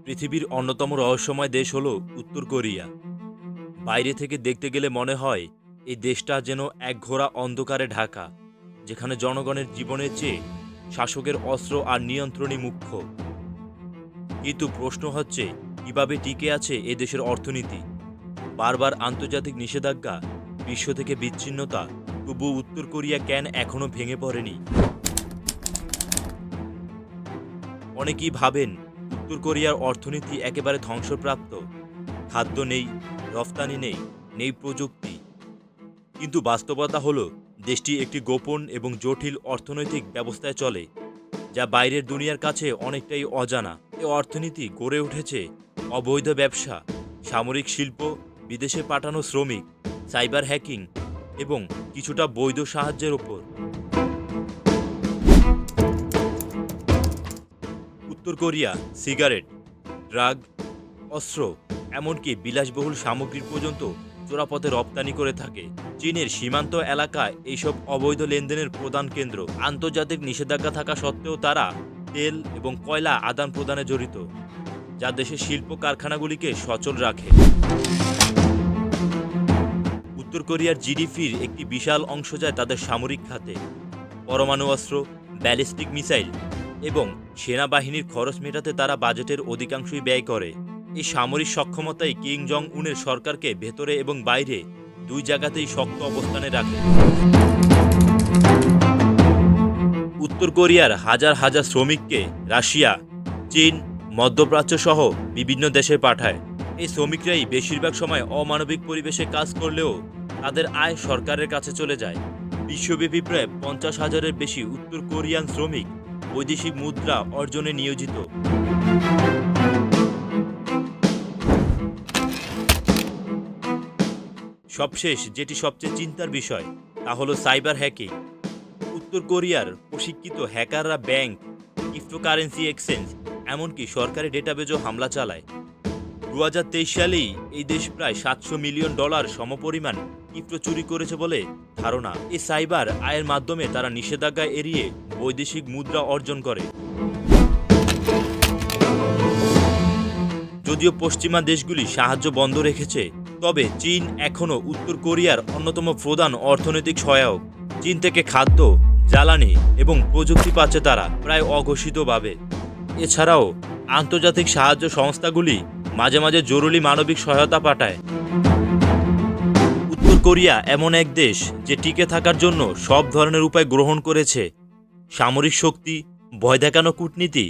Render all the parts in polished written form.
পৃথিবীর অন্যতম রহস্যময় দেশ হল উত্তর কোরিয়া। বাইরে থেকে দেখতে গেলে মনে হয় এই দেশটা যেন একঘোরা অন্ধকারে ঢাকা, যেখানে জনগণের জীবনের চেয়ে শাসকের অস্ত্র আর নিয়ন্ত্রণই মুখ্য। কিন্তু প্রশ্ন হচ্ছে, কিভাবে টিকে আছে এ দেশের অর্থনীতি? বারবার আন্তর্জাতিক নিষেধাজ্ঞা, বিশ্ব থেকে বিচ্ছিন্নতা, তবু উত্তর কোরিয়া কেন এখনো ভেঙে পড়েনি? অনেকেই ভাবেন উত্তর কোরিয়ার অর্থনীতি একেবারে ধ্বংসপ্রাপ্ত। খাদ্য নেই, রফতানি নেই, নেই প্রযুক্তি। কিন্তু বাস্তবতা হলো, দেশটি একটি গোপন এবং জটিল অর্থনৈতিক ব্যবস্থায় চলে, যা বাইরের দুনিয়ার কাছে অনেকটাই অজানা। এ অর্থনীতি গড়ে উঠেছে অবৈধ ব্যবসা, সামরিক শিল্প, বিদেশে পাঠানো শ্রমিক, সাইবার হ্যাকিং এবং কিছুটা বৈধ সাহায্যের ওপর। উত্তর কোরিয়া সিগারেট, ড্রাগ, অস্ত্র, এমনকি বিলাসবহুল সামগ্রী পর্যন্ত চোরাপথে রপ্তানি করে থাকে। চীনের সীমান্ত এলাকায় এইসব অবৈধ লেনদেনের প্রধান কেন্দ্র। আন্তর্জাতিক নিষেধাজ্ঞা থাকা সত্ত্বেও তারা তেল এবং কয়লা আদান প্রদানে জড়িত, যা দেশের শিল্প কারখানাগুলিকে সচল রাখে। উত্তর কোরিয়ার জিডিপির একটি বিশাল অংশ যায় তাদের সামরিক খাতে। পরমাণু অস্ত্র, ব্যালিস্টিক মিসাইল এবং সেনাবাহিনীর খরচ মেটাতে তারা বাজেটের অধিকাংশই ব্যয় করে। এই সামরিক সক্ষমতাই কিং জং উনের সরকারকে ভেতরে এবং বাইরে দুই জায়গাতেই শক্ত অবস্থানে রাখে। উত্তর কোরিয়ার হাজার হাজার শ্রমিককে রাশিয়া, চীন, মধ্যপ্রাচ্য সহ বিভিন্ন দেশে পাঠায়। এই শ্রমিকরাই বেশিরভাগ সময় অমানবিক পরিবেশে কাজ করলেও তাদের আয় সরকারের কাছে চলে যায়। বিশ্বব্যাপী প্রায় 50,000-এর বেশি উত্তর কোরিয়ান শ্রমিক বৈদেশিক মুদ্রা অর্জনে নিয়োজিত। সবশেষ যেটি সবচেয়ে চিন্তার বিষয়, তা হলো সাইবার হ্যাকিং। উত্তর কোরিয়ার প্রশিক্ষিত হ্যাকাররা ব্যাংক, ক্রিপ্টোকারেন্সি এক্সচেঞ্জ, এমনকি সরকারি ডেটাবেজও হামলা চালায়। 2023 সালেই এই দেশ প্রায় $700 মিলিয়ন সমপরিমাণ ক্রিপ্টো চুরি করেছে বলে ধারণা। এই সাইবার আয়ের মাধ্যমে তারা নিষেধাজ্ঞা এড়িয়ে বৈদেশিক মুদ্রা অর্জন করে। যদিও পশ্চিমা দেশগুলি সাহায্য বন্ধ রেখেছে, তবে চীন এখনও উত্তর কোরিয়ার অন্যতম প্রধান অর্থনৈতিক সহায়ক। চীন থেকে খাদ্য, জ্বালানি এবং প্রযুক্তি পাচ্ছে তারা প্রায় অঘোষিতভাবে। এছাড়াও আন্তর্জাতিক সাহায্য সংস্থাগুলি মাঝে মাঝে জরুরি মানবিক সহায়তা পাঠায়। উত্তর কোরিয়া এমন এক দেশ যে টিকে থাকার জন্য সব ধরনের উপায় গ্রহণ করেছে। সামরিক শক্তি, ভয় দেখানো কূটনীতি,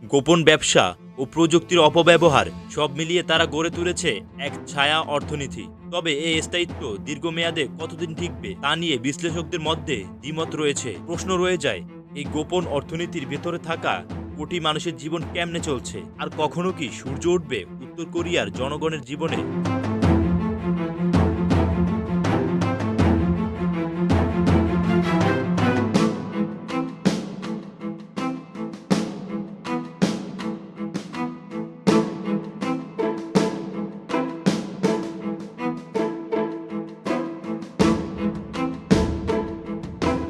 গোপন ব্যবসা ও প্রযুক্তির অপব্যবহার সব মিলিয়ে তারা গড়ে তুলেছে এক ছায়া অর্থনীতি। তবে এই স্থায়িত্ব দীর্ঘমেয়াদে কতদিন টিকবে তা নিয়ে বিশ্লেষকদের মধ্যে দ্বিমত রয়েছে। প্রশ্ন রয়ে যায়, এই গোপন অর্থনীতির ভেতরে থাকা কোটি মানুষের জীবন কেমনে চলছে, আর কখনো কি সূর্য উঠবে উত্তর কোরিয়ার জনগণের জীবনে?